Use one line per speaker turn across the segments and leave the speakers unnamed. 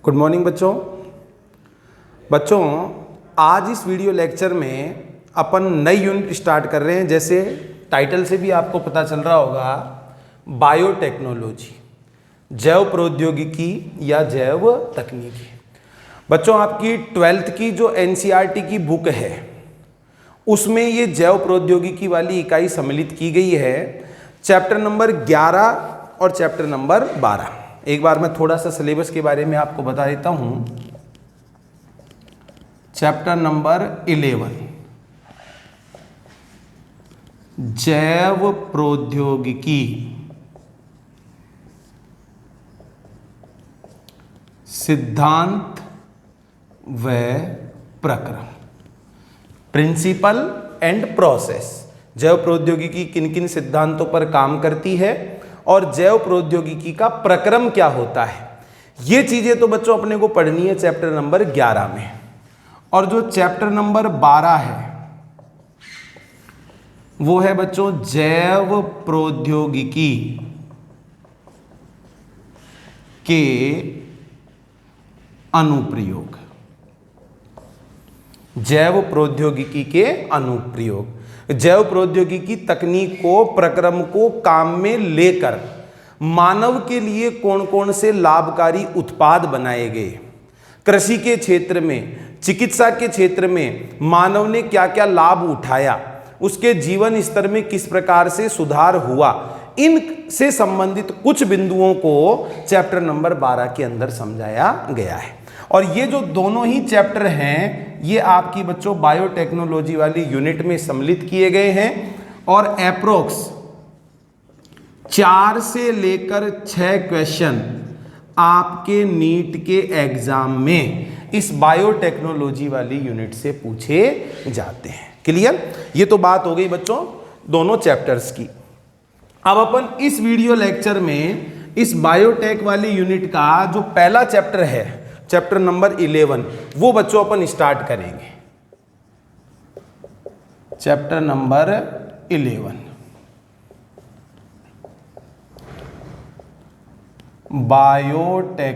Good morning बच्चों आज इस वीडियो लेक्चर में अपन नई यूनिट स्टार्ट कर रहे हैं। जैसे टाइटल से भी आपको पता चल रहा होगा, बायोटेक्नोलॉजी, जैव प्रौद्योगिकी या जैव तकनीकी। बच्चों आपकी 12th की जो NCERT की बुक है उसमें ये जैव प्रौद्योगिकी वाली इकाई सम्मिलित की गई है, चैप्टर नंबर 11 और चैप्टर नंबर 12। एक बार मैं थोड़ा सा सिलेबस के बारे में आपको बता देता हूं। चैप्टर नंबर 11 जैव प्रौद्योगिकी, सिद्धांत व प्रक्रम, प्रिंसिपल एंड प्रोसेस। जैव प्रौद्योगिकी किन किन सिद्धांतों पर काम करती है और जैव प्रौद्योगिकी का प्रक्रम क्या होता है, ये चीजें तो बच्चों अपने को पढ़नी है चैप्टर नंबर 11 में। और जो चैप्टर नंबर 12 है वो है बच्चों जैव प्रौद्योगिकी के अनुप्रयोग। जैव प्रौद्योगिकी के अनुप्रयोग, जैव प्रौद्योगिकी तकनीक को, प्रक्रम को काम में लेकर मानव के लिए कौन कौन से लाभकारी उत्पाद बनाए गए, कृषि के क्षेत्र में, चिकित्सा के क्षेत्र में मानव ने क्या क्या लाभ उठाया, उसके जीवन स्तर में किस प्रकार से सुधार हुआ, इन से संबंधित कुछ बिंदुओं को चैप्टर नंबर 12 के अंदर समझाया गया है। और ये जो दोनों ही चैप्टर हैं ये आपकी बच्चों बायोटेक्नोलॉजी वाली यूनिट में सम्मिलित किए गए हैं और एप्रोक्स 4 से लेकर 6 क्वेश्चन आपके नीट के एग्जाम में इस बायोटेक्नोलॉजी वाली यूनिट से पूछे जाते हैं। क्लियर? ये तो बात हो गई बच्चों दोनों चैप्टर्स की। अब अपन इस वीडियो लेक्चर में इस बायोटेक वाली यूनिट का जो पहला चैप्टर है, चैप्टर नंबर 11, वो बच्चों अपन स्टार्ट करेंगे। Chapter number 11 biotechnology,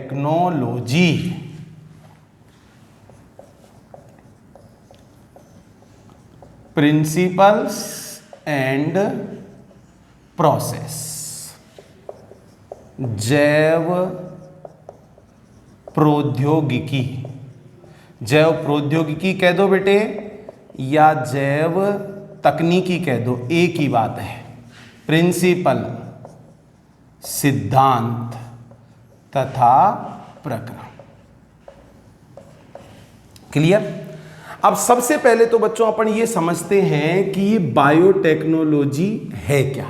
principles and process, जैव प्रौद्योगिकी। जैव प्रौद्योगिकी कह दो बेटे या जैव तकनीकी कह दो, एक ही बात है। प्रिंसिपल, सिद्धांत तथा प्रक्रम। क्लियर? अब सबसे पहले तो बच्चों अपन ये समझते हैं कि ये बायोटेक्नोलॉजी है क्या।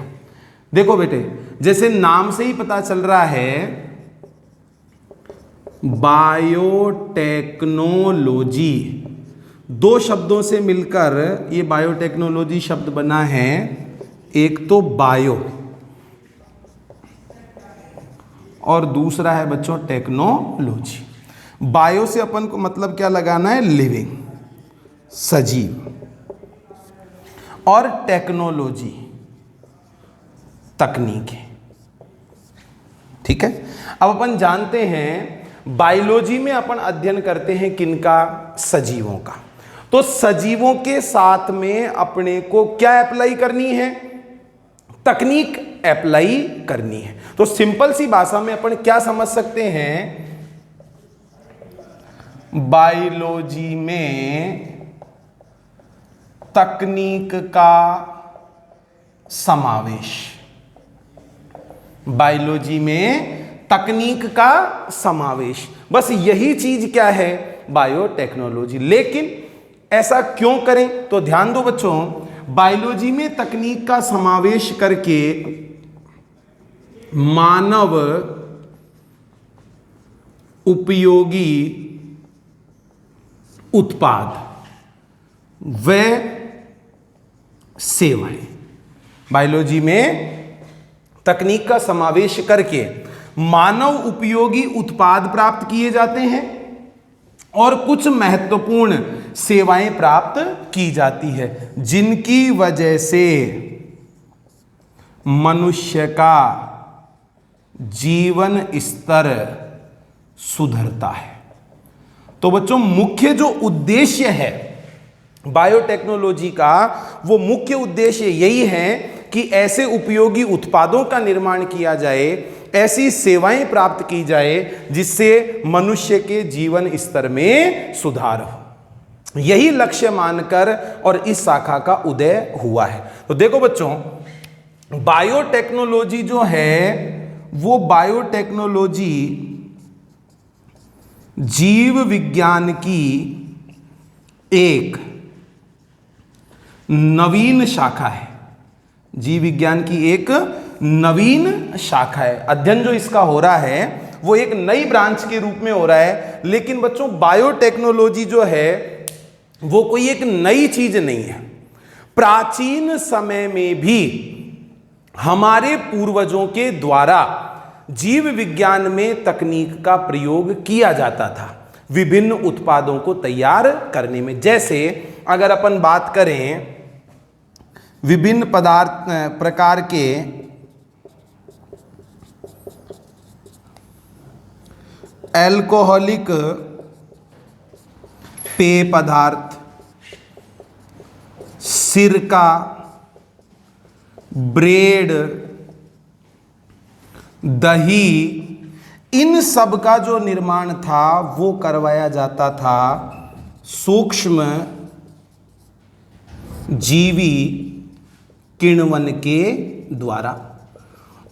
देखो बेटे, जैसे नाम से ही पता चल रहा है बायोटेक्नोलॉजी, दो शब्दों से मिलकर ये बायोटेक्नोलॉजी शब्द बना है। एक तो बायो और दूसरा है बच्चों टेक्नोलॉजी। बायो से अपन को मतलब क्या लगाना है, लिविंग, सजीव, और टेक्नोलॉजी तकनीक है। ठीक है? अब अपन जानते हैं बायोलॉजी में अपन अध्ययन करते हैं किनका, सजीवों का। तो सजीवों के साथ में अपने को क्या अप्लाई करनी है, तकनीक अप्लाई करनी है। तो सिंपल सी भाषा में अपन क्या समझ सकते हैं, बायोलॉजी में तकनीक का समावेश। बायोलॉजी में तकनीक का समावेश, बस यही चीज क्या है, बायोटेक्नोलॉजी। लेकिन ऐसा क्यों करें, तो ध्यान दो बच्चों, बायोलॉजी में तकनीक का समावेश करके मानव उपयोगी उत्पाद व सेवाएं, बायोलॉजी में तकनीक का समावेश करके मानव उपयोगी उत्पाद प्राप्त किए जाते हैं और कुछ महत्वपूर्ण सेवाएं प्राप्त की जाती है, जिनकी वजह से मनुष्य का जीवन स्तर सुधरता है। तो बच्चों मुख्य जो उद्देश्य है बायोटेक्नोलॉजी का, वो मुख्य उद्देश्य यही है कि ऐसे उपयोगी उत्पादों का निर्माण किया जाए, ऐसी सेवाएं प्राप्त की जाए जिससे मनुष्य के जीवन स्तर में सुधार हो। यही लक्ष्य मानकर और इस शाखा का उदय हुआ है। तो देखो बच्चों, बायोटेक्नोलॉजी जो है वो बायोटेक्नोलॉजी जीव विज्ञान की एक नवीन शाखा है। जीव विज्ञान की एक नवीन शाखा है। अध्ययन जो इसका हो रहा है वो एक नई ब्रांच के रूप में हो रहा है। लेकिन बच्चों बायोटेक्नोलॉजी जो है वो कोई एक नई चीज नहीं है। प्राचीन समय में भी हमारे पूर्वजों के द्वारा जीव विज्ञान में तकनीक का प्रयोग किया जाता था विभिन्न उत्पादों को तैयार करने में। जैसे अगर अपन बात करें विभिन्न प्रकार के अल्कोहलिक पेय पदार्थ, सिरका, ब्रेड, दही, इन सब का जो निर्माण था वो करवाया जाता था सूक्ष्म जीवी किण्वन के द्वारा।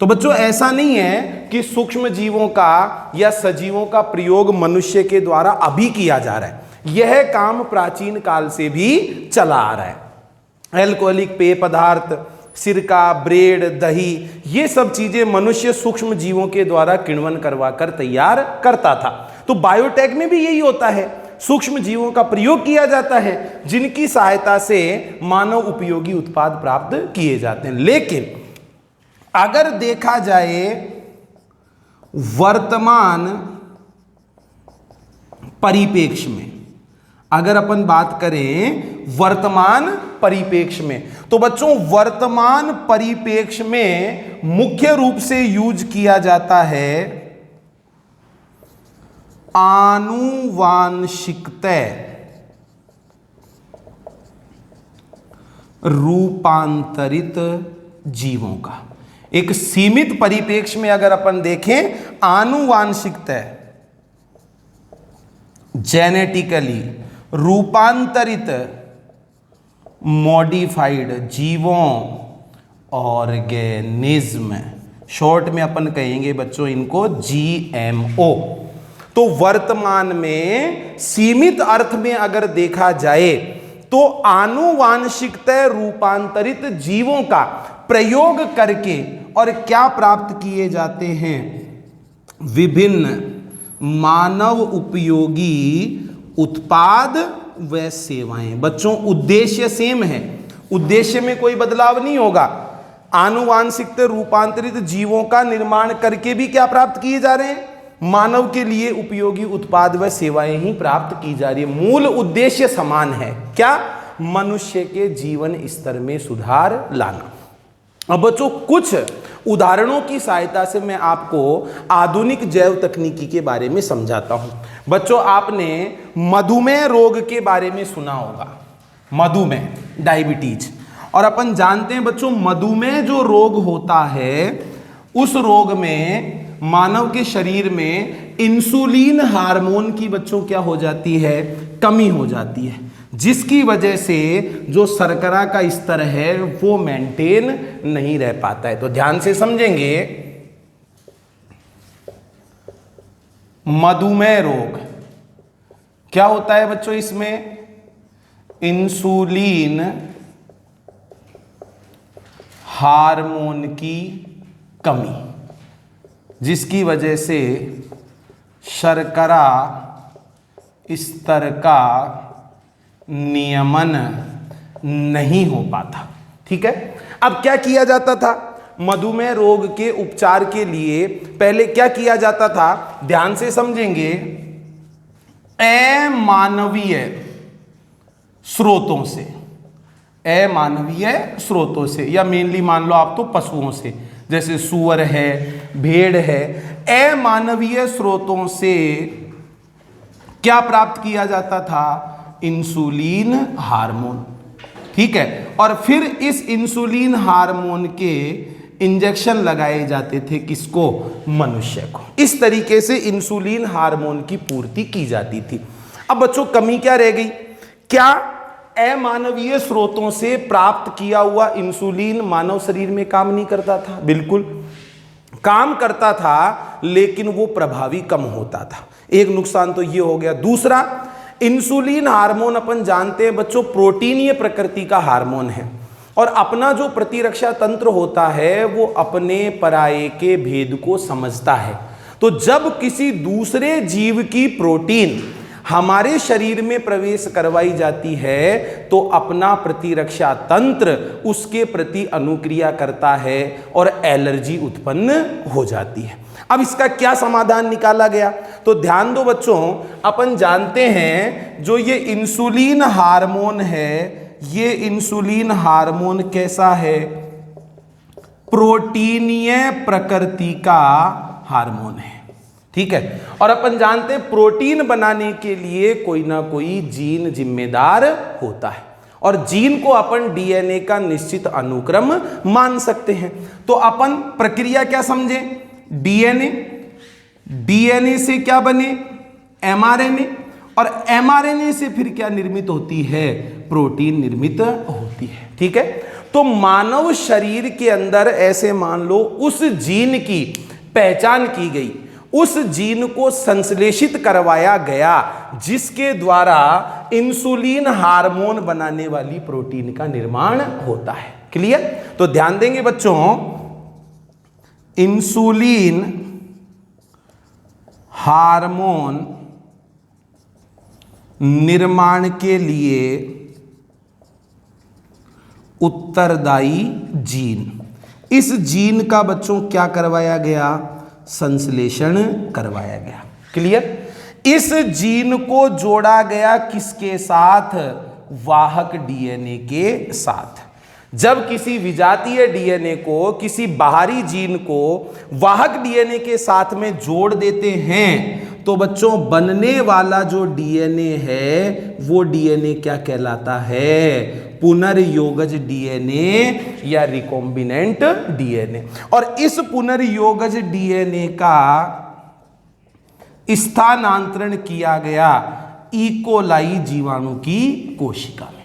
तो बच्चों ऐसा नहीं है कि सूक्ष्म जीवों का या सजीवों का प्रयोग मनुष्य के द्वारा अभी किया जा रहा है। यह काम प्राचीन काल से भी चला आ रहा है। अल्कोहलिक पेय पदार्थ, सिरका, ब्रेड, दही, ये सब चीजें मनुष्य सूक्ष्म जीवों के द्वारा किण्वन करवाकर तैयार करता था। तो बायोटेक में भी यही होता है, सूक्ष्म जीवों का प्रयोग किया जाता है जिनकी सहायता से मानव उपयोगी उत्पाद प्राप्त किए जाते हैं। लेकिन अगर देखा जाए वर्तमान परिप्रेक्ष्य में, अगर अपन बात करें वर्तमान परिप्रेक्ष्य में, तो बच्चों वर्तमान परिप्रेक्ष्य में मुख्य रूप से यूज किया जाता है आनुवांशिकतः रूपांतरित जीवों का। एक सीमित परिप्रेक्ष्य में अगर अपन देखें आनुवांशिकतः जेनेटिकली रूपांतरित मॉडिफाइड जीवों ऑर्गेनिज्म, शॉर्ट में अपन कहेंगे बच्चों इनको जीएमओ। तो वर्तमान में सीमित अर्थ में अगर देखा जाए तो आनुवांशिकतः रूपांतरित जीवों का प्रयोग करके और क्या प्राप्त किए जाते हैं, विभिन्न मानव उपयोगी उत्पाद व सेवाएं। बच्चों उद्देश्य सेम है, उद्देश्य में कोई बदलाव नहीं होगा। आनुवांशिकतः रूपांतरित जीवों का निर्माण करके भी क्या प्राप्त किए जा रहे हैं, मानव के लिए उपयोगी उत्पाद व सेवाएं ही प्राप्त की जा रही है। मूल उद्देश्य समान है, क्या, मनुष्य के जीवन स्तर में सुधार लाना। अब बच्चों कुछ उदाहरणों की सहायता से मैं आपको आधुनिक जैव तकनीकी के बारे में समझाता हूं। बच्चों आपने मधुमेह रोग के बारे में सुना होगा, मधुमेह, डायबिटीज। और अपन जानते हैं बच्चों मधुमेह जो रोग होता है उस रोग में मानव के शरीर में इंसुलिन हार्मोन की बच्चों क्या हो जाती है, कमी हो जाती है, जिसकी वजह से जो शर्करा का स्तर है वो मेंटेन नहीं रह पाता है। तो ध्यान से समझेंगे, मधुमेह रोग क्या होता है बच्चों, इसमें इंसुलिन हार्मोन की कमी, जिसकी वजह से शर्करा स्तर का नियमन नहीं हो पाता। ठीक है, अब क्या किया जाता था मधुमेह रोग के उपचार के लिए, पहले क्या किया जाता था, ध्यान से समझेंगे, अमानवीय स्रोतों से, अमानवीय स्रोतों से, या मेनली मान लो आप तो पशुओं से, जैसे सुअर है, भेड़ है, अमानवीय स्रोतों से क्या प्राप्त किया जाता था? Insulin hormone. ठीक है, और फिर इस इंसुलिन हार्मोन के इंजेक्शन लगाए जाते थे किसको? मनुष्य को। इस तरीके से इंसुलिन हार्मोन की पूर्ति की जाती थी। अब बच्चों कमी क्या रह गई? क्या अमानवीय स्रोतों से प्राप्त किया हुआ इंसुलिन मानव शरीर में काम नहीं करता था? बिल्कुल काम करता था, लेकिन वो प्रभावी कम होता था। एक नुकसान तो ये हो गया। दूसरा, इंसुलिन हार्मोन अपन जानते हैं बच्चों प्रोटीनीय प्रकृति का हार्मोन है, और अपना जो प्रतिरक्षा तंत्र होता है वो अपने पराये के भेद को समझता है। तो जब किसी दूसरे जीव की प्रोटीन हमारे शरीर में प्रवेश करवाई जाती है तो अपना प्रतिरक्षा तंत्र उसके प्रति अनुक्रिया करता है और एलर्जी उत्पन्न हो जाती है। अब इसका क्या समाधान निकाला गया? तो ध्यान दो बच्चों, अपन जानते हैं जो ये इंसुलिन हार्मोन है, ये इंसुलिन हार्मोन कैसा है? प्रोटीनीय प्रकृति का हार्मोन है। ठीक है, और अपन जानते हैं प्रोटीन बनाने के लिए कोई ना कोई जीन जिम्मेदार होता है, और जीन को अपन डीएनए का निश्चित अनुक्रम मान सकते हैं। तो अपन प्रक्रिया क्या समझे? डीएनए, डीएनए से क्या बने? एमआरएनए, और एमआरएनए से फिर क्या निर्मित होती है? प्रोटीन निर्मित होती है। ठीक है, तो मानव शरीर के अंदर ऐसे मान लो उस जीन की पहचान की गई, उस जीन को संश्लेषित करवाया गया जिसके द्वारा इंसुलिन हार्मोन बनाने वाली प्रोटीन का निर्माण होता है। क्लियर? तो ध्यान देंगे बच्चों, इंसुलिन हार्मोन निर्माण के लिए उत्तरदायी जीन, इस जीन का बच्चों क्या करवाया गया? संश्लेषण करवाया गया। क्लियर? इस जीन को जोड़ा गया किसके साथ? वाहक डीएनए के साथ। जब किसी विजातीय डीएनए को किसी बाहरी जीन को वाहक डीएनए के साथ में जोड़ देते हैं तो बच्चों बनने वाला जो डीएनए है वो डीएनए क्या कहलाता है? पुनर्योगज डीएनए या रिकॉम्बिनेंट डीएनए। और इस पुनर्योगज डीएनए का स्थानांतरण किया गया इकोलाई जीवाणु की कोशिका में।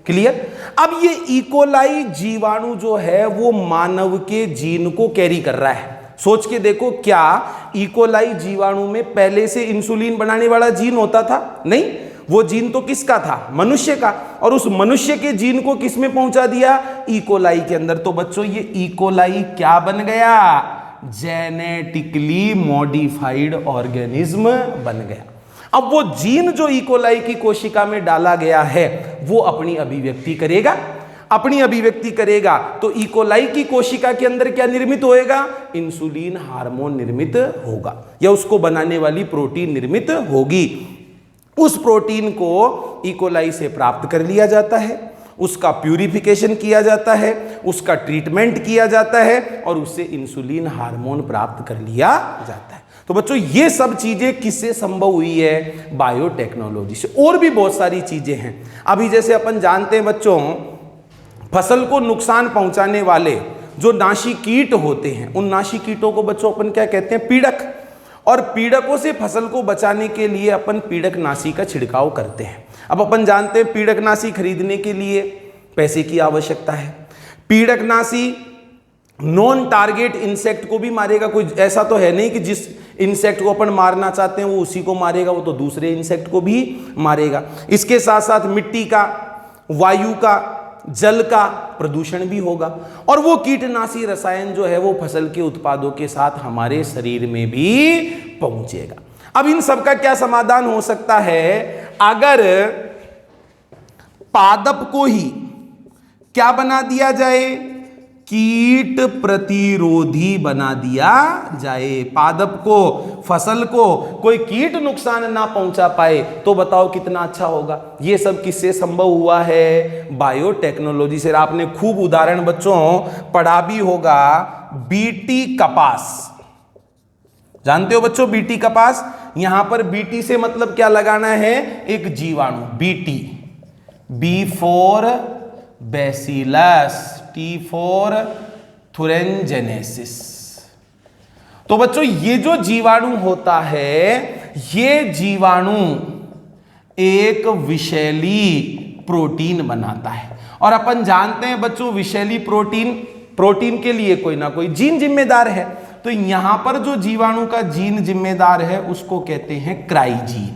क्लियर? अब ये इकोलाई जीवाणु जो है वो मानव के जीन को कैरी कर रहा है। सोच के देखो, क्या इकोलाई जीवाणु में पहले से इंसुलिन बनाने वाला जीन होता था? नहीं, वो जीन तो किसका था? मनुष्य का। और उस मनुष्य के जीन को किस में पहुंचा दिया? इकोलाई के अंदर। तो बच्चों ये इकोलाई क्या बन गया? जेनेटिकली मॉडिफाइड ऑर्गेनिज्म बन गया। अब वो जीन जो इकोलाई की कोशिका में डाला गया है वो अपनी अभिव्यक्ति करेगा, अपनी अभिव्यक्ति करेगा तो इकोलाई की कोशिका के अंदर क्या निर्मित होएगा? इंसुलिन हार्मोन निर्मित होगा, या उसको बनाने वाली प्रोटीन निर्मित होगी। उस प्रोटीन को इकोलाई से प्राप्त कर लिया जाता है, उसका प्यूरिफिकेशन किया जाता है, उसका ट्रीटमेंट किया जाता है और उससे इंसुलिन हार्मोन प्राप्त कर लिया जाता है। तो बच्चों ये सब चीजें किससे संभव हुई है? बायोटेक्नोलॉजी से। और भी बहुत सारी चीजें हैं। अभी जैसे अपन जानते हैं बच्चों, फसल को नुकसान पहुंचाने वाले जो नाशी कीट होते हैं, उन नाशी कीटों को बच्चों अपन क्या कहते हैं? पीड़क। और पीड़कों से फसल को बचाने के लिए अपन पीड़कनाशी का छिड़काव करते हैं। अब अपन जानते हैं पीड़कनाशी खरीदने के लिए पैसे की आवश्यकता है। पीड़कनाशी नॉन टारगेट इंसेक्ट को भी मारेगा। कोई ऐसा तो है नहीं कि जिस इंसेक्ट को अपन मारना चाहते हैं वो उसी को मारेगा, वो तो दूसरे इंसेक्ट को भी मारेगा। इसके साथ साथ मिट्टी का, वायु का, जल का प्रदूषण भी होगा, और वो कीटनाशी रसायन जो है वो फसल के उत्पादों के साथ हमारे शरीर में भी पहुंचेगा। अब इन सब का क्या समाधान हो सकता है? अगर पादप को ही क्या बना दिया जाए? कीट प्रतिरोधी बना दिया जाए। पादप को, फसल को कोई कीट नुकसान ना पहुंचा पाए तो बताओ कितना अच्छा होगा। ये सब किससे संभव हुआ है? बायोटेक्नोलॉजी से। आपने खूब उदाहरण बच्चों पढ़ा भी होगा, बीटी कपास। जानते हो बच्चों बीटी कपास। यहां पर बीटी से मतलब क्या लगाना है, एक जीवाणु, BT, B for Bacillus, T for thuringiensis. तो बच्चों ये जो जीवाणु होता है, ये जीवाणु एक विषैली प्रोटीन बनाता है। और अपन जानते हैं बच्चों विषैली प्रोटीन के लिए कोई ना कोई जीन जिम्मेदार है। तो यहां पर जो जीवाणु का जीन जिम्मेदार है उसको कहते हैं क्राइजीन।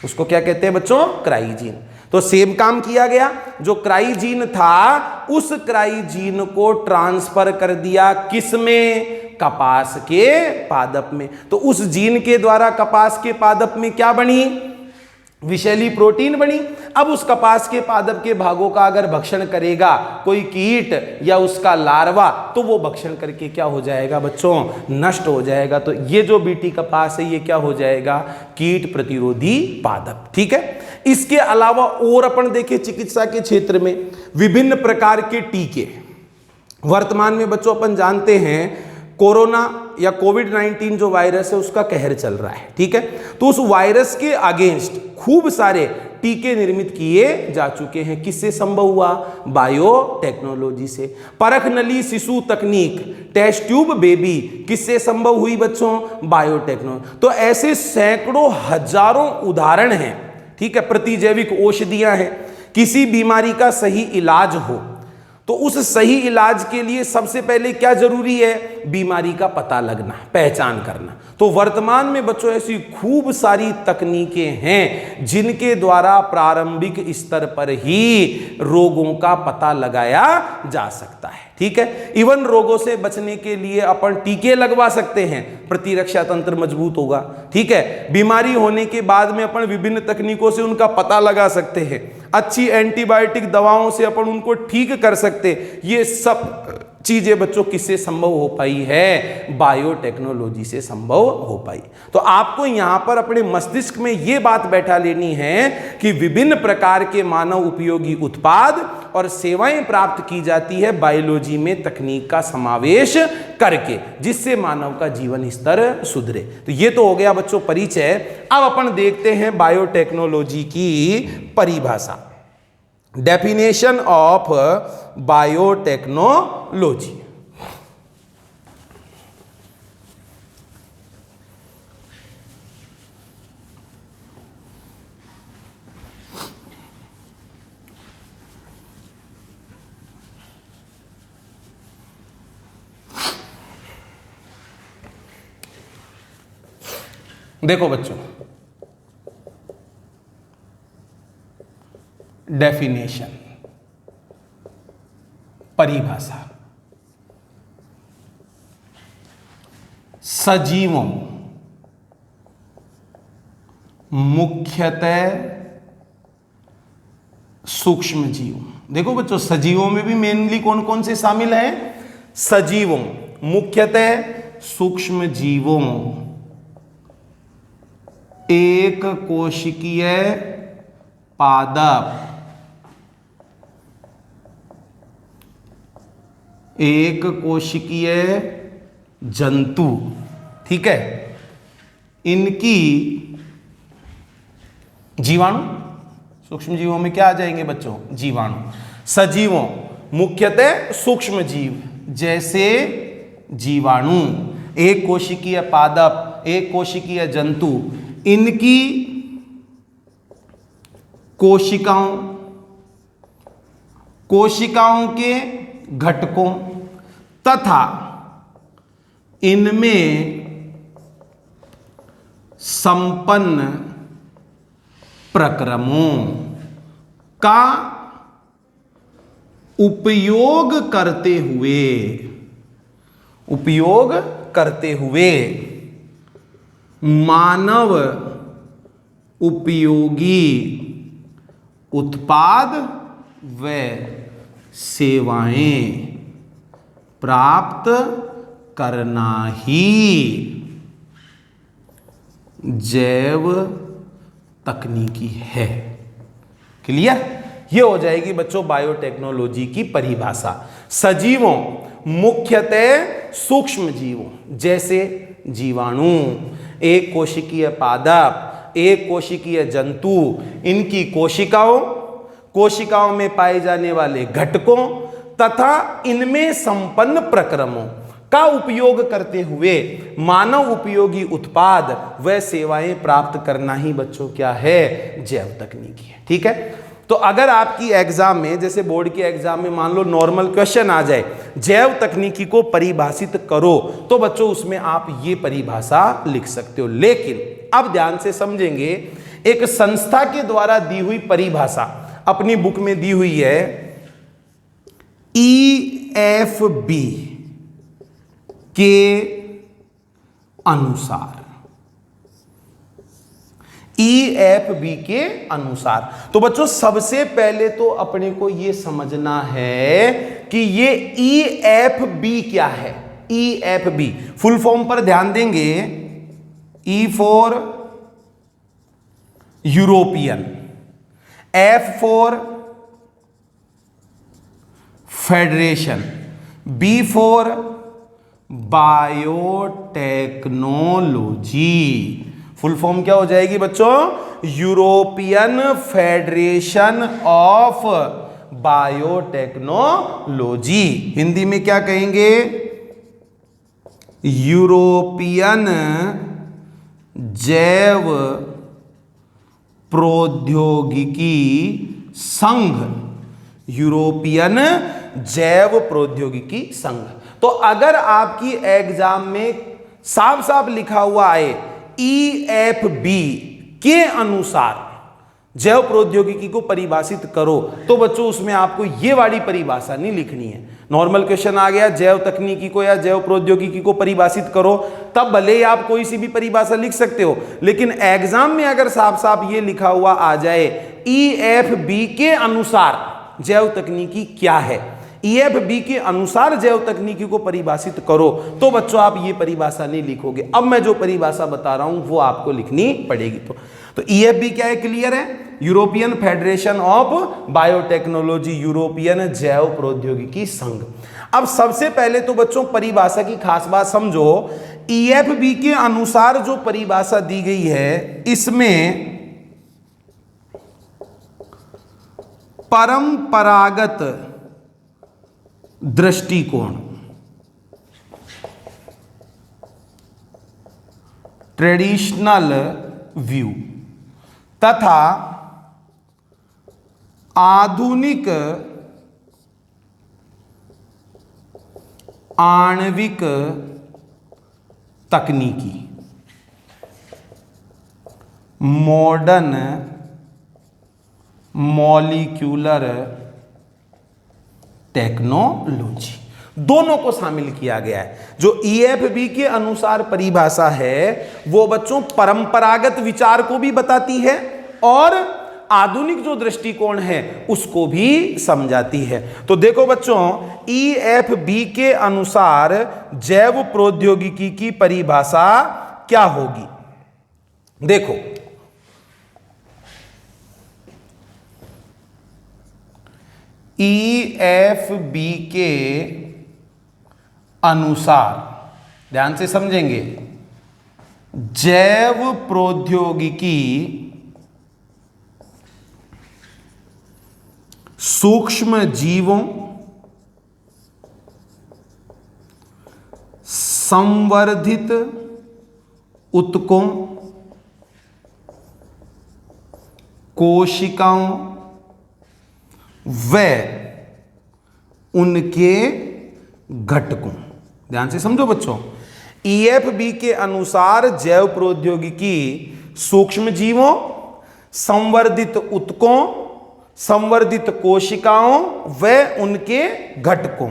उसको क्या कहते हैं बच्चों, क्राइजीन। तो सेम काम किया गया, जो क्राइजीन था उस क्राइजीन को ट्रांसफर कर दिया किसमें, कपास के पादप में। तो उस जीन के द्वारा कपास के पादप में क्या बनी, विषैली प्रोटीन बनी। अब उस कपास के पादप के भागों का अगर भक्षण करेगा कोई कीट या उसका लार्वा, तो वो भक्षण करके क्या हो जाएगा बच्चों, नष्ट हो जाएगा। तो ये जो बीटी कपास है ये क्या हो जाएगा, कीट प्रतिरोधी पादप। ठीक है। इसके अलावा और अपन देखें चिकित्सा के क्षेत्र में विभिन्न प्रकार के टीके। वर्तमान में बच्चों अपन जानते हैं कोरोना या कोविड-19 जो वायरस है उसका कहर चल रहा है। ठीक है। तो उस वायरस के अगेंस्ट खूब सारे टीके निर्मित किए जा चुके हैं। किससे संभव हुआ, बायोटेक्नोलॉजी से। परख नली शिशु तकनीक, टेस्ट ट्यूब बेबी, किससे संभव हुई बच्चों, बायोटेक्नोलॉजी। तो ऐसे सैकड़ों हजारों उदाहरण हैं। ठीक है। प्रतिजैविक औषधियां हैं। किसी बीमारी का सही इलाज हो तो उस सही इलाज के लिए सबसे पहले क्या जरूरी है, बीमारी का पता लगना, पहचान करना। तो वर्तमान में बच्चों ऐसी खूब सारी तकनीकें हैं जिनके द्वारा प्रारंभिक स्तर पर ही रोगों का पता लगाया जा सकता है। ठीक है। इवन रोगों से बचने के लिए अपन टीके लगवा सकते हैं, प्रतिरक्षा तंत्र मजबूत होगा। ठीक है। बीमारी होने के बाद में अपन विभिन्न तकनीकों से उनका पता लगा सकते हैं। अच्छी एंटीबायोटिक दवाओं से अपन उनको ठीक कर सकते। ये सब चीजें बच्चों किससे संभव हो पाई है, बायोटेक्नोलॉजी से संभव हो पाई। तो आपको यहां पर अपने मस्तिष्क में यह बात बैठा लेनी है कि विभिन्न प्रकार के मानव उपयोगी उत्पाद और सेवाएं प्राप्त की जाती है बायोलॉजी में तकनीक का समावेश करके, जिससे मानव का जीवन स्तर सुधरे। तो ये तो हो गया बच्चों परिचय। अब अपन देखते हैं बायोटेक्नोलॉजी की परिभाषा, डेफिनेशन ऑफ बायोटेक्नोलॉजी। देखो बच्चों, डेफिनेशन, परिभाषा, सजीवों, मुख्यतः सूक्ष्म जीव। देखो बच्चों सजीवों में भी मेनली कौन कौन से शामिल हैं, सजीवों, मुख्यतः सूक्ष्म जीवों, एक कोशिकीय पादप, एक कोशिकीय जंतु। ठीक है। इनकी जीवाणु, सूक्ष्म जीवों में क्या आ जाएंगे बच्चों, जीवाणु। सजीवों मुख्यतः सूक्ष्म जीव जैसे जीवाणु, एक कोशिकीय पादप, एक कोशिकीय जंतु, इनकी कोशिकाओं के घटकों तथा इनमें संपन्न प्रक्रमों का उपयोग करते हुए मानव उपयोगी उत्पाद व सेवाएं प्राप्त करना ही जैव तकनीकी है। क्लियर? ये हो जाएगी बच्चों बायोटेक्नोलॉजी की परिभाषा। सजीवों मुख्यतः सूक्ष्म जीवों जैसे जीवाणु, एक कोशिकीय पादप, एक कोशिकीय जंतु, इनकी कोशिकाओं में पाए जाने वाले घटकों तथा इनमें संपन्न प्रक्रमों का उपयोग करते हुए मानव उपयोगी उत्पाद व सेवाएं प्राप्त करना ही बच्चों क्या है, जैव तकनीकी है। ठीक है, तो अगर आपकी एग्जाम में, जैसे बोर्ड के एग्जाम में मान लो नॉर्मल क्वेश्चन आ जाए, जैव तकनीकी को परिभाषित करो, तो बच्चों उसमें आप ये परिभाषा लिख सकते हो। लेकिन अब ध्यान से समझेंगे, एक संस्था के द्वारा दी हुई परिभाषा अपनी बुक में दी हुई है EFB के अनुसार, EFB के अनुसार। तो बच्चों सबसे पहले तो अपने को यह समझना है कि ये EFB क्या है। EFB फुल फॉर्म पर ध्यान देंगे, E for European, F for federation, B for biotechnology. Full form क्या हो जाएगी बच्चों, European federation of biotechnology. Hindi में क्या कहेंगे, यूरोपियन जैव प्रौद्योगिकी संघ, यूरोपियन जैव प्रौद्योगिकी संघ। तो अगर आपकी एग्जाम में साफ साफ लिखा हुआ है EFB के अनुसार जैव प्रौद्योगिकी को परिभाषित करो, तो बच्चों उसमें आपको ये वाली परिभाषा नहीं लिखनी है। नॉर्मल क्वेश्चन आ गया जैव तकनीकी को या जैव प्रौद्योगिकी को परिभाषित करो, तब भले ही आप कोई सी भी परिभाषा लिख सकते हो, लेकिन एग्जाम में अगर साफ साफ ये लिखा हुआ आ जाए EFB के अनुसार जैव तकनीकी क्या है, EFB के अनुसार जैव तकनीकी को परिभाषित करो, तो बच्चों आप ये परिभाषा नहीं लिखोगे। अब मैं जो परिभाषा बता रहा हूं वो आपको लिखनी पड़ेगी। तो EFB क्या है, क्लियर है, European federation of biotechnology, European जैव प्रौद्योगिकी संघ। अब सबसे पहले तो बच्चों परिभाषा की खास बात समझो, EFB के अनुसार जो परिभाषा दी गई है इसमें परंपरागत दृष्टिकोण, ट्रेडिशनल व्यू, तथा आधुनिक आणविक तकनीकी, मॉडर्न मॉलिक्यूलर टेक्नोलॉजी, दोनों को शामिल किया गया है। जो EFB के अनुसार परिभाषा है वो बच्चों परंपरागत विचार को भी बताती है और आधुनिक जो दृष्टिकोण है उसको भी समझाती है। तो देखो बच्चों, EFB के अनुसार जैव प्रौद्योगिकी की परिभाषा क्या होगी, देखो EFB के अनुसार, ध्यान से समझेंगे, जैव प्रौद्योगिकी सूक्ष्म जीवों, संवर्धित ऊतकों, कोशिकाओं व उनके घटकों, ध्यान से समझो बच्चों, EFB के अनुसार जैव प्रौद्योगिकी सूक्ष्म जीवों, संवर्धित ऊतकों, संवर्धित कोशिकाओं व उनके घटकों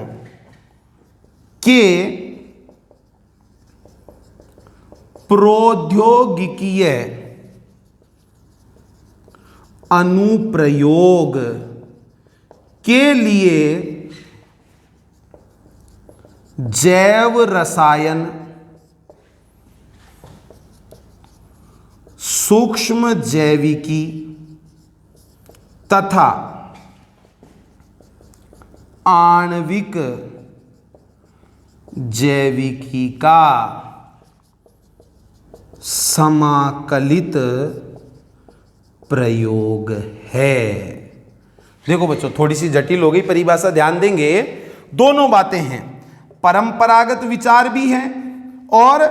के प्रौद्योगिकीय अनुप्रयोग के लिए जैव रसायन, सूक्ष्म जैविकी तथा आणविक जैविकी का समाकलित प्रयोग है। देखो बच्चों, थोड़ी सी जटिल हो गई परिभाषा, ध्यान देंगे। दोनों बातें हैं, परंपरागत विचार भी है और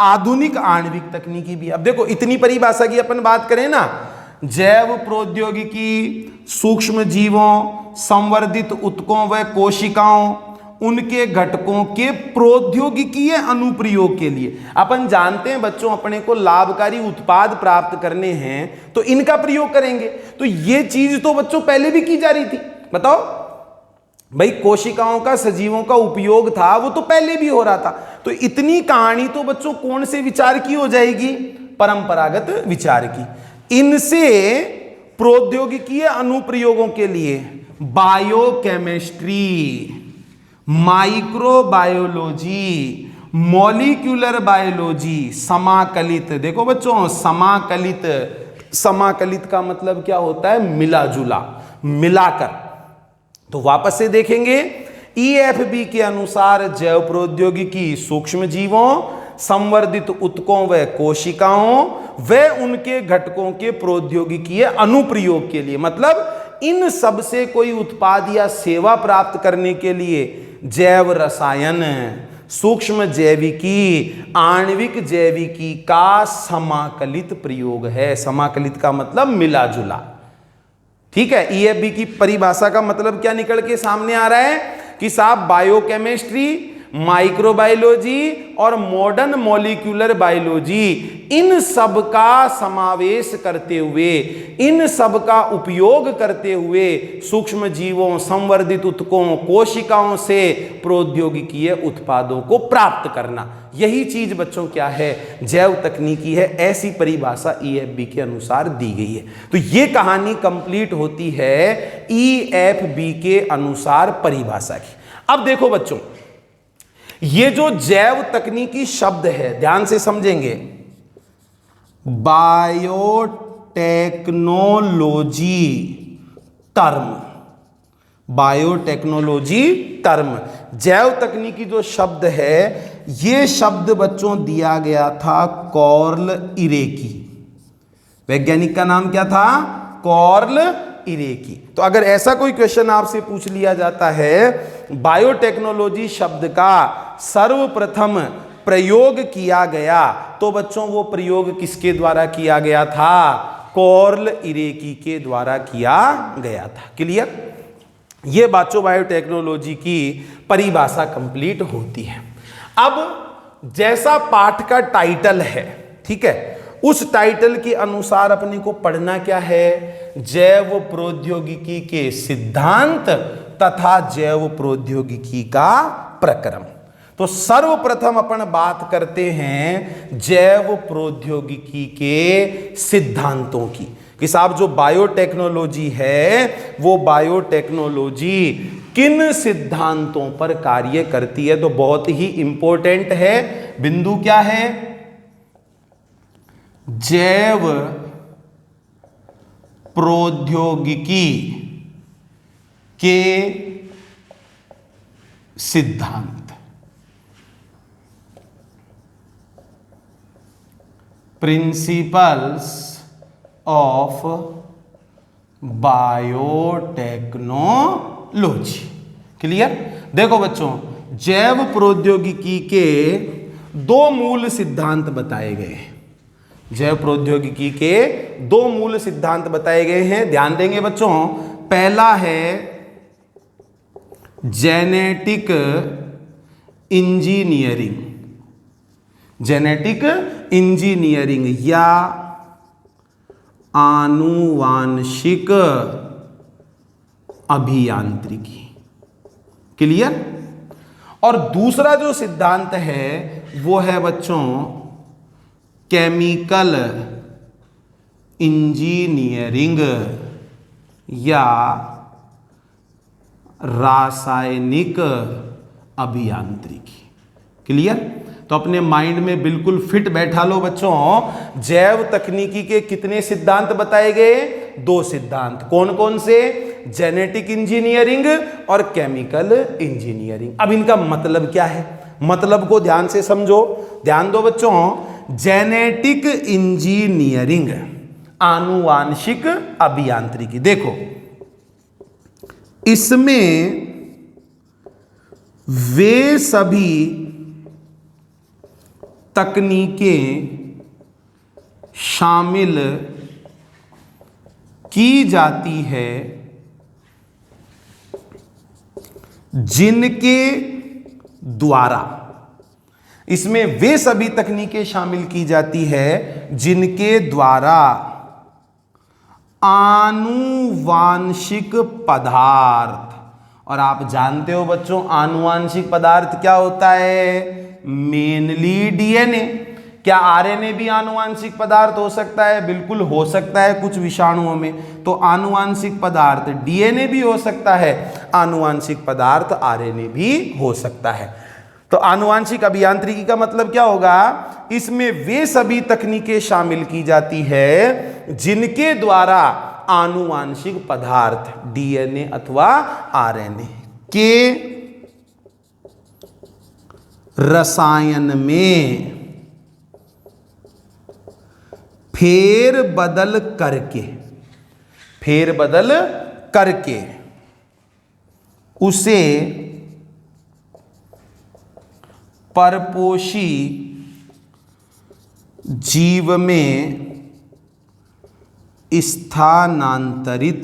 आधुनिक आणविक तकनीकी भी। अब देखो, इतनी परिभाषा की अपन बात करें ना, जैव प्रौद्योगिकी सूक्ष्म जीवों, संवर्धित ऊतकों व कोशिकाओं, उनके घटकों के प्रौद्योगिकीय अनुप्रयोग के लिए। अपन जानते हैं बच्चों, अपने को लाभकारी उत्पाद प्राप्त करने हैं तो इनका प्रयोग करेंगे। तो ये चीज तो बच्चों पहले भी की जा रही थी। बताओ भाई, कोशिकाओं का, सजीवों का उपयोग था, वो तो पहले भी हो रहा था। तो इतनी कहानी तो बच्चों कौन से विचार की हो जाएगी? परंपरागत विचार की। इनसे प्रौद्योगिकीय अनुप्रयोगों के लिए बायोकेमिस्ट्री, माइक्रोबायोलॉजी, मॉलिक्यूलर बायोलॉजी, समाकलित। देखो बच्चों, समाकलित, समाकलित का मतलब क्या होता है? मिला जुला, मिलाकर। तो वापस से देखेंगे, EFB के अनुसार जैव प्रौद्योगिकी सूक्ष्म जीवों, संवर्धित ऊतकों व कोशिकाओं व उनके घटकों के प्रौद्योगिकीय अनुप्रयोग के लिए, मतलब इन सब से कोई उत्पाद या सेवा प्राप्त करने के लिए जैव रसायन, सूक्ष्म जैविकी, आणविक जैविकी का समाकलित प्रयोग है। समाकलित का मतलब मिला जुला। ठीक है, EFB की परिभाषा का मतलब क्या निकल के सामने आ रहा है कि साहब बायोकेमिस्ट्री, माइक्रोबायोलॉजी और मॉडर्न मॉलिक्यूलर बायोलॉजी, इन सब का समावेश करते हुए, इन सब का उपयोग करते हुए सूक्ष्म जीवों, संवर्धित ऊतकों, कोशिकाओं से प्रौद्योगिकीय उत्पादों को प्राप्त करना, यही चीज बच्चों क्या है? जैव तकनीकी है। ऐसी परिभाषा EFB के अनुसार दी गई है। तो ये कहानी कंप्लीट होती है EFB के अनुसार परिभाषा की। अब देखो बच्चों, ये जो जैव तकनीकी शब्द है, ध्यान से समझेंगे, बायोटेक्नोलॉजी टर्म, बायोटेक्नोलॉजी टर्म, जैव तकनीकी जो शब्द है, ये शब्द बच्चों दिया गया था कॉर्ल इरेकी। वैज्ञानिक का नाम क्या था? कॉर्ल इरेकी। तो अगर ऐसा कोई क्वेश्चन आपसे पूछ लिया जाता है, बायोटेक्नोलॉजी शब्द का सर्वप्रथम प्रयोग किया गया, तो बच्चों वो प्रयोग किसके द्वारा किया गया था? कॉर्ल इरेकी के द्वारा किया गया था। क्लियर? ये बच्चों बायोटेक्नोलॉजी की परिभाषा कंप्लीट होती है। अब जैसा पाठ का टाइटल है, ठीक है, उस टाइटल के अनुसार अपने को पढ़ना क्या है? जैव प्रौद्योगिकी के सिद्धांत तथा जैव प्रौद्योगिकी का प्रक्रम। तो सर्वप्रथम अपन बात करते हैं जैव प्रौद्योगिकी के सिद्धांतों की कि साहब जो बायोटेक्नोलॉजी है, वो बायोटेक्नोलॉजी किन सिद्धांतों पर कार्य करती है। तो बहुत ही इंपॉर्टेंट है, बिंदु क्या है? जैव प्रौद्योगिकी के सिद्धांत, प्रिंसिपल्स ऑफ बायोटेक्नोलॉजी। क्लियर? देखो बच्चों, जैव प्रौद्योगिकी के दो मूल सिद्धांत बताए गए हैं। जैव प्रौद्योगिकी के दो मूल सिद्धांत बताए गए हैं, ध्यान देंगे बच्चों। पहला है जेनेटिक इंजीनियरिंग, जेनेटिक इंजीनियरिंग या आनुवांशिक अभियांत्रिकी। क्लियर? और दूसरा जो सिद्धांत है वो है बच्चों केमिकल इंजीनियरिंग या रासायनिक अभियांत्रिकी। क्लियर? तो अपने माइंड में बिल्कुल फिट बैठा लो बच्चों। जैव तकनीकी के कितने सिद्धांत बताए गए? दो सिद्धांत। कौन कौन से? जेनेटिक इंजीनियरिंग और केमिकल इंजीनियरिंग। अब इनका मतलब क्या है, मतलब को ध्यान से समझो, ध्यान दो बच्चों। जेनेटिक इंजीनियरिंग, आनुवांशिक अभियांत्रिकी, देखो इसमें वे सभी तकनीकें शामिल की जाती है जिनके द्वारा, इसमें वे सभी तकनीकें शामिल की जाती है जिनके द्वारा आनुवांशिक पदार्थ, और आप जानते हो बच्चों आनुवांशिक पदार्थ क्या होता है, मेनली डीएनए। क्या आरएनए भी आनुवांशिक पदार्थ हो सकता है? बिल्कुल हो सकता है कुछ विषाणुओं में। तो आनुवांशिक पदार्थ डीएनए भी हो सकता है, आनुवांशिक पदार्थ आरएनए भी हो सकता है। तो आनुवांशिक अभियांत्रिकी का मतलब क्या होगा, इसमें वे सभी तकनीकें शामिल की जाती है जिनके द्वारा आनुवांशिक पदार्थ डीएनए अथवा आरएनए के रसायन में फेरबदल करके उसे परपोषी जीव में स्थानांतरित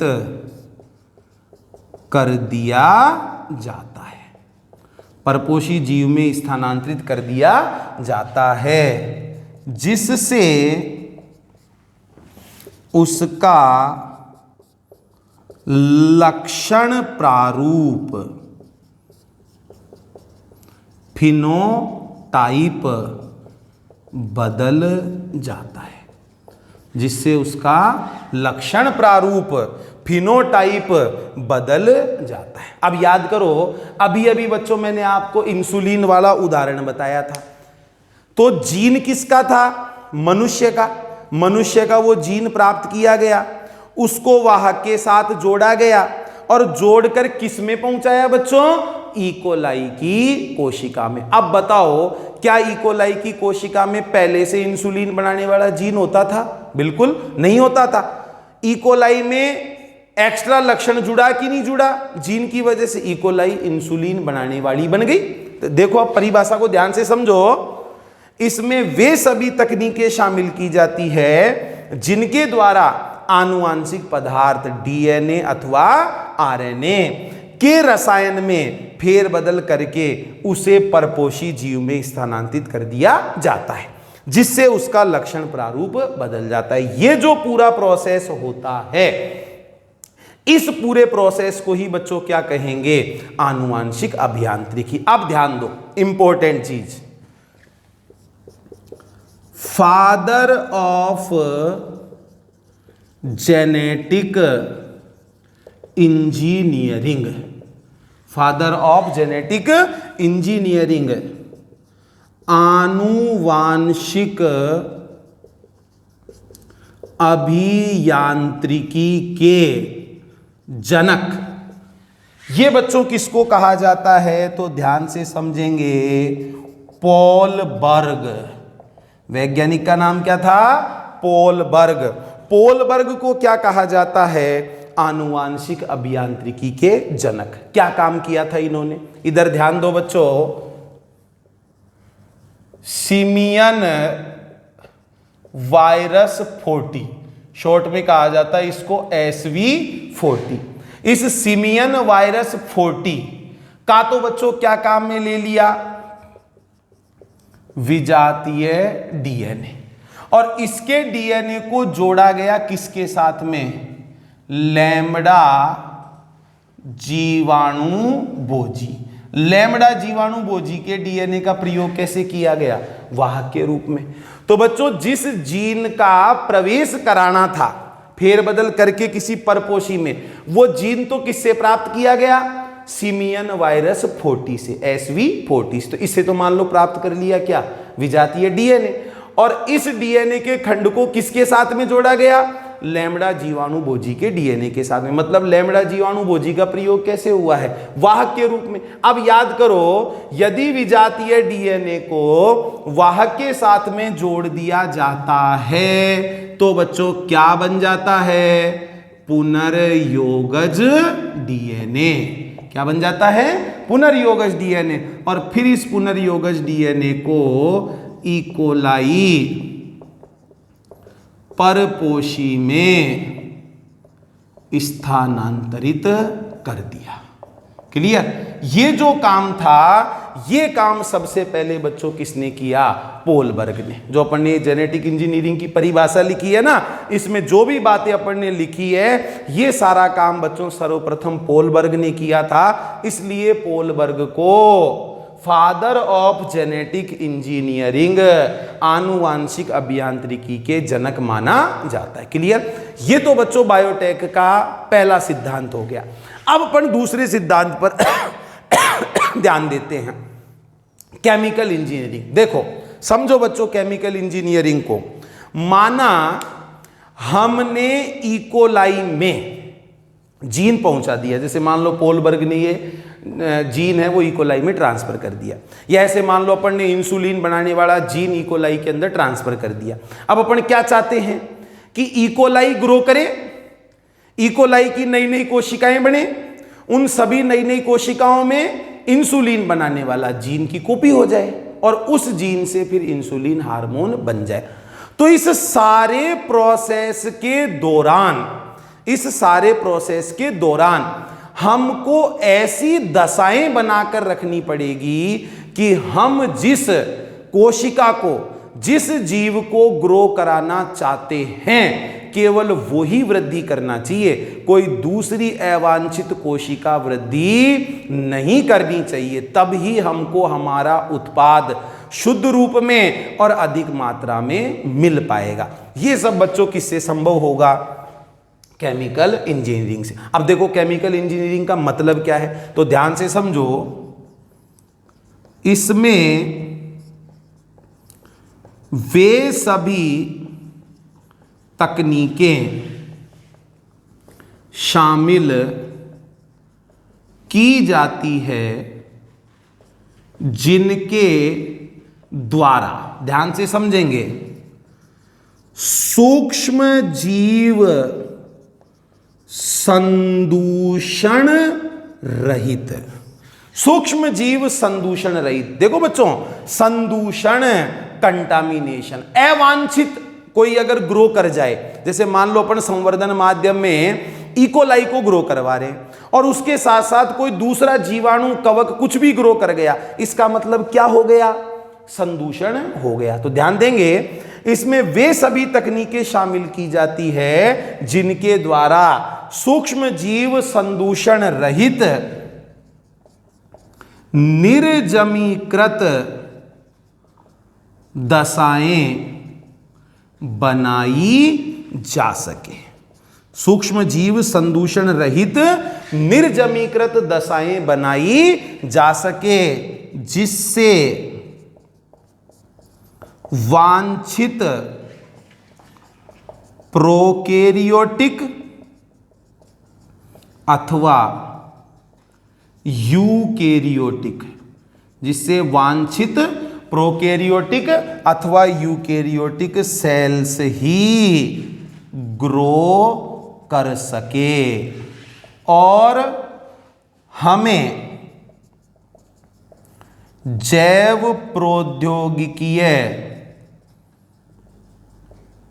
कर दिया जाता है, परपोषी जीव में स्थानांतरित कर दिया जाता है, जिससे उसका लक्षण प्रारूप फिनोटाइप बदल जाता है, जिससे उसका लक्षण प्रारूप फिनोटाइप बदल जाता है। अब याद करो, अभी अभी बच्चों मैंने आपको इंसुलिन वाला उदाहरण बताया था। तो जीन किसका था? मनुष्य का। मनुष्य का वो जीन प्राप्त किया गया, उसको वाहक के साथ जोड़ा गया और जोड़कर किस में पहुंचाया बच्चों? इकोलाई की कोशिका में। अब बताओ, क्या इकोलाई की कोशिका में पहले से इंसुलिन बनाने वाला जीन होता था? बिल्कुल नहीं होता था। इकोलाई में एक्स्ट्रा लक्षण जुड़ा कि नहीं जुड़ा? जीन की वजह से इकोलाई इंसुलिन बनाने वाली बन गई। तो देखो, अब परिभाषा को ध्यान से समझो। इसमें वे सभी तकनीकें शामिल की जाती है जिनके द्वारा आनुवांशिक पदार्थ डीएनए अथवा आरएनए के रसायन में फेरबदल करके उसे परपोषी जीव में स्थानांतरित कर दिया जाता है, जिससे उसका लक्षण प्रारूप बदल जाता है। ये जो पूरा प्रोसेस होता है, इस पूरे प्रोसेस को ही बच्चों क्या कहेंगे? आनुवांशिक अभियांत्रिकी। अब ध्यान दो, इंपॉर्टेंट चीज, father of genetic engineering, father of genetic engineering, आनुवांशिक अभियांत्रिकी के जनक, ये बच्चों किसको कहा जाता है? तो ध्यान से समझेंगे, पॉल बर्ग। वैज्ञानिक का नाम क्या था? पॉल बर्ग। पॉल बर्ग को क्या कहा जाता है? आनुवांशिक अभियांत्रिकी के जनक। क्या काम किया था इन्होंने? इधर ध्यान दो बच्चों, सिमियन वायरस 40, शॉर्ट में कहा जाता है इसको SV40। इस सिमियन वायरस 40 का तो बच्चों क्या काम में ले लिया? विजातीय डीएनए। और इसके डीएनए को जोड़ा गया किसके साथ में? लैम्बडा जीवाणु बोजी। लैम्बडा जीवाणु बोजी के डीएनए का प्रयोग कैसे किया गया? वाहक के रूप में। तो बच्चों, जिस जीन का प्रवेश कराना था फेरबदल करके किसी परपोषी में, वो जीन तो किससे प्राप्त किया गया? सिमियन वायरस 40 से, SV40। तो इससे तो मान लो प्राप्त कर लिया क्या? विजातीय डीएनए। और इस डीएनए के खंड को किसके साथ में जोड़ा गया? लैम्ब्डा जीवाणु भोजी के डीएनए के साथ में। मतलब लैम्ब्डा जीवाणु भोजी का प्रयोग कैसे हुआ है? वाहक के रूप में। अब याद करो, यदि विजातीय डीएनए को वाहक के साथ में जोड़ दिया जाता है तो बच्चों क्या बन जाता है? पुनर्योगज डीएनए। क्या बन जाता है? पुनर्योगज डीएनए। और फिर इस पुनर्योगज डीएनए को इकोलाई परपोषी में स्थानांतरित कर दिया। क्लियर? ये जो काम था, ये काम सबसे पहले बच्चों किसने किया? पोलबर्ग ने। जो अपन ने जेनेटिक इंजीनियरिंग की परिभाषा लिखी है ना, इसमें जो भी बातें अपन ने लिखी है, ये सारा काम बच्चों सर्वप्रथम पोलबर्ग ने किया था। इसलिए पोलबर्ग को फादर ऑफ जेनेटिक इंजीनियरिंग, आनुवांशिक अभियांत्रिकी के जनक माना जाता है। क्लियर? ये तो बच्चों बायोटेक का पहला सिद्धांत हो गया। अब अपन दूसरे सिद्धांत पर ध्यान देते हैं, केमिकल इंजीनियरिंग। देखो समझो बच्चों, केमिकल इंजीनियरिंग को माना हमने इकोलाई में जीन पहुंचा दिया। जैसे मान लो पोलबर्ग ने ये जीन है वो इकोलाई में ट्रांसफर कर दिया, या ऐसे मान लो अपन ने इंसुलिन बनाने वाला जीन इकोलाई के अंदर ट्रांसफर कर दिया। अब अपन क्या चाहते हैं कि इकोलाई ग्रो करे, इकोलाई की नई नई कोशिकाएं बने, उन सभी नई नई कोशिकाओं में इंसुलिन बनाने वाला जीन की कॉपी हो जाए और उस जीन से फिर इंसुलिन हार्मोन बन जाए। तो इस सारे प्रोसेस के दौरान हमको ऐसी दशाएं बनाकर रखनी पड़ेगी कि हम जिस कोशिका को, जिस जीव को ग्रो कराना चाहते हैं, केवल वही वृद्धि करना चाहिए, कोई दूसरी अवांछित कोशिका वृद्धि नहीं करनी चाहिए। तब ही हमको हमारा उत्पाद शुद्ध रूप में और अधिक मात्रा में मिल पाएगा। ये सब बच्चों किससे संभव होगा? केमिकल इंजीनियरिंग से। अब देखो केमिकल इंजीनियरिंग का मतलब क्या है, तो ध्यान से समझो। इसमें वे सभी तकनीकें शामिल की जाती है जिनके द्वारा, ध्यान से समझेंगे, सूक्ष्म जीव संदूषण रहित। सूक्ष्म जीव संदूषण रहित। देखो बच्चों, संदूषण कंटामिनेशन, अवांछित कोई अगर ग्रो कर जाए, जैसे मान लो अपन संवर्धन माध्यम में इकोलाई को ग्रो करवा रहे हैं और उसके साथ साथ कोई दूसरा जीवाणु, कवक कुछ भी ग्रो कर गया, इसका मतलब क्या हो गया? संदूषण हो गया। तो ध्यान देंगे, इसमें वे सभी तकनीकें शामिल की जाती है जिनके द्वारा सूक्ष्म जीव संदूषण रहित निर्जमीकृत दशाएं बनाई जा सके। सूक्ष्म जीव संदूषण रहित निर्जमीकृत दशाएं बनाई जा सके, जिससे वांछित प्रोकैरियोटिक अथवा यूकैरियोटिक, जिससे वांछित प्रोकैरियोटिक अथवा यूकैरियोटिक सेल्स ही ग्रो कर सके और हमें जैव प्रौद्योगिकीय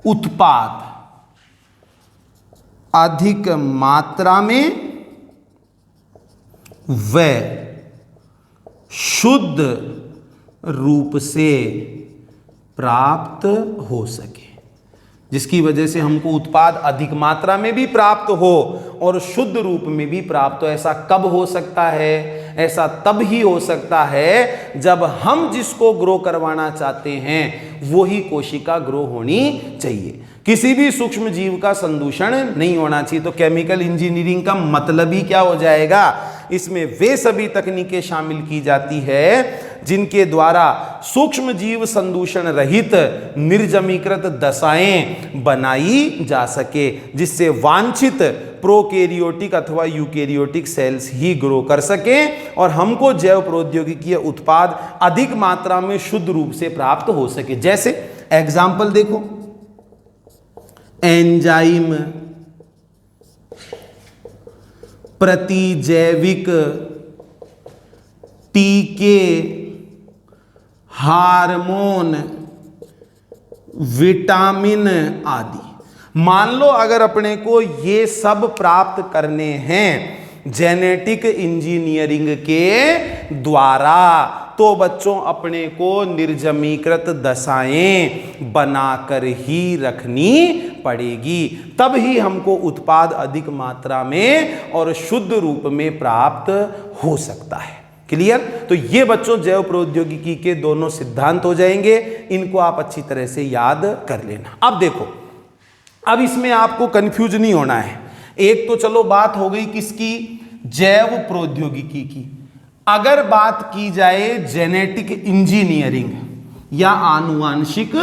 उत्पाद अधिक मात्रा में व शुद्ध रूप से प्राप्त हो सके, जिसकी वजह से हमको उत्पाद अधिक मात्रा में भी प्राप्त हो और शुद्ध रूप में भी प्राप्त हो। ऐसा कब हो सकता है? ऐसा तब ही हो सकता है जब हम जिसको ग्रो करवाना चाहते हैं वही कोशिका ग्रो होनी चाहिए। किसी भी सूक्ष्म जीव का संदूषण नहीं होना चाहिए। तो केमिकल इंजीनियरिंग का मतलब ही क्या हो जाएगा? इसमें वे सभी तकनीकें शामिल की जाती है जिनके द्वारा सूक्ष्म जीव संदूषण रहित निर्जमीकृत दशाएं बनाई जा सके, जिससे वांछित प्रोकैरियोटिक अथवा यूकैरियोटिक सेल्स ही ग्रो कर सके और हमको जैव प्रौद्योगिकी उत्पाद अधिक मात्रा में शुद्ध रूप से प्राप्त हो सके। जैसे एग्जाम्पल देखो, एंजाइम, प्रतिजैविक, टीके, हार्मोन, विटामिन आदि। मान लो अगर अपने को ये सब प्राप्त करने हैं जेनेटिक इंजीनियरिंग के द्वारा, तो बच्चों अपने को निर्जमीकृत दशाएं बनाकर ही रखनी पड़ेगी, तब ही हमको उत्पाद अधिक मात्रा में और शुद्ध रूप में प्राप्त हो सकता है। क्लियर? तो ये बच्चों जैव प्रौद्योगिकी के दोनों सिद्धांत हो जाएंगे, इनको आप अच्छी तरह से याद कर लेना। अब देखो, अब इसमें आपको कंफ्यूज नहीं होना है। एक तो चलो बात हो गई किसकी, जैव प्रौद्योगिकी की। अगर बात की जाए जेनेटिक इंजीनियरिंग या आनुवांशिक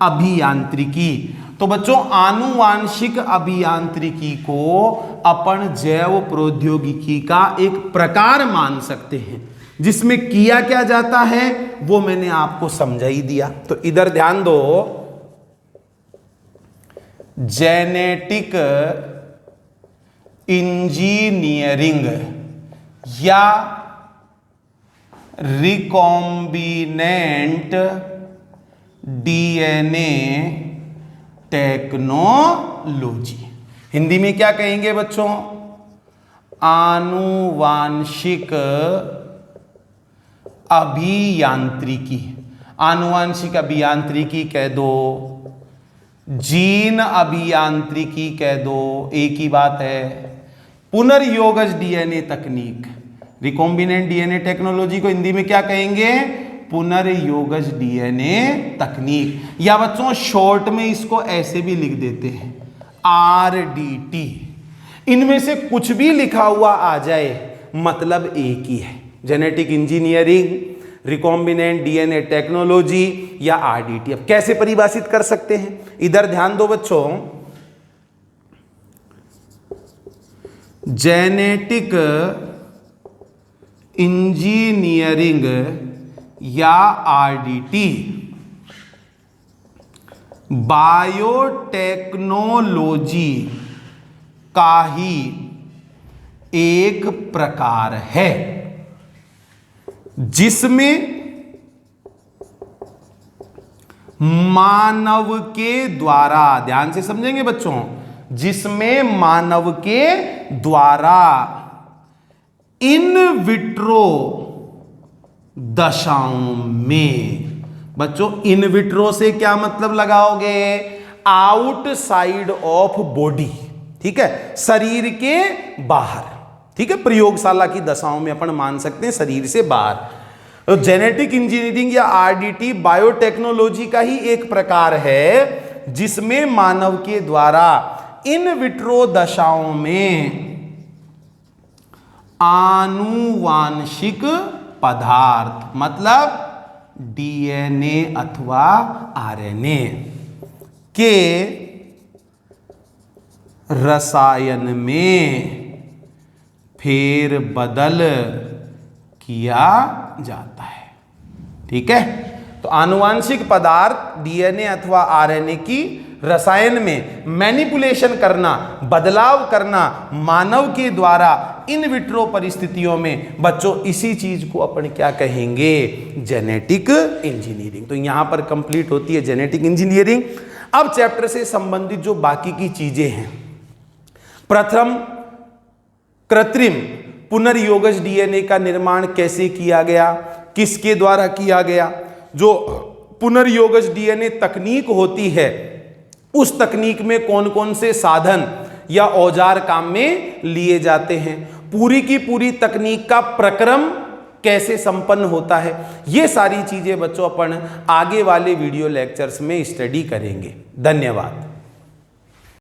अभियांत्रिकी, तो बच्चों आनुवांशिक अभियांत्रिकी को अपन जैव प्रौद्योगिकी का एक प्रकार मान सकते हैं, जिसमें किया क्या जाता है वो मैंने आपको समझा ही दिया। तो इधर ध्यान दो, जेनेटिक इंजीनियरिंग या रिकॉम्बिनेंट डीएनए टेक्नोलॉजी, हिंदी में क्या कहेंगे बच्चों, आनुवांशिक अभियांत्रिकी। आनुवांशिक अभियांत्रिकी कह दो, जीन अभियांत्रिकी कह दो, एक ही बात है। पुनर्योगज डीएनए तकनीक, रिकॉम्बिनेंट डीएनए टेक्नोलॉजी को हिंदी में क्या कहेंगे, पुनर्योगज डीएनए तकनीक, या बच्चों शॉर्ट में इसको ऐसे भी लिख देते हैं आरडीटी। इनमें से कुछ भी लिखा हुआ आ जाए मतलब एक ही है, genetic engineering, recombinant DNA technology या आरडीटी। अब कैसे परिभाषित कर सकते हैं, इधर ध्यान दो बच्चों, जेनेटिक इंजीनियरिंग या आरडीटी बायोटेक्नोलॉजी का ही एक प्रकार है, जिसमें मानव के द्वारा, ध्यान से समझेंगे बच्चों, जिसमें मानव के द्वारा इन विट्रो दशाओं में, बच्चों इन विट्रो से क्या मतलब लगाओगे, आउटसाइड ऑफ बॉडी, ठीक है, शरीर के बाहर, ठीक है, प्रयोगशाला की दशाओं में अपन मान सकते हैं शरीर से बाहर। तो जेनेटिक इंजीनियरिंग या आरडीटी बायोटेक्नोलॉजी का ही एक प्रकार है, जिसमें मानव के द्वारा इन विट्रो दशाओं में आनुवांशिक पदार्थ मतलब डीएनए अथवा आरएनए के रसायन में फेरबदल किया जाता है, ठीक है। तो आनुवांशिक पदार्थ डीएनए अथवा आरएनए की रसायन में मैनिपुलेशन करना, बदलाव करना मानव के द्वारा इन विट्रो परिस्थितियों में, बच्चों इसी चीज को अपन क्या कहेंगे, जेनेटिक इंजीनियरिंग। तो यहां पर कंप्लीट होती है जेनेटिक इंजीनियरिंग। अब चैप्टर से संबंधित जो बाकी की चीजें हैं, प्रथम कृत्रिम पुनर्योगज डीएनए का निर्माण कैसे किया गया, किसके द्वारा किया गया, जो पुनर्योगज डीएनए तकनीक होती है उस तकनीक में कौन कौन से साधन या औजार काम में लिए जाते हैं, पूरी की पूरी तकनीक का प्रक्रम कैसे संपन्न होता है, ये सारी चीजें बच्चों अपन आगे वाले वीडियो लेक्चर्स में स्टडी करेंगे। धन्यवाद।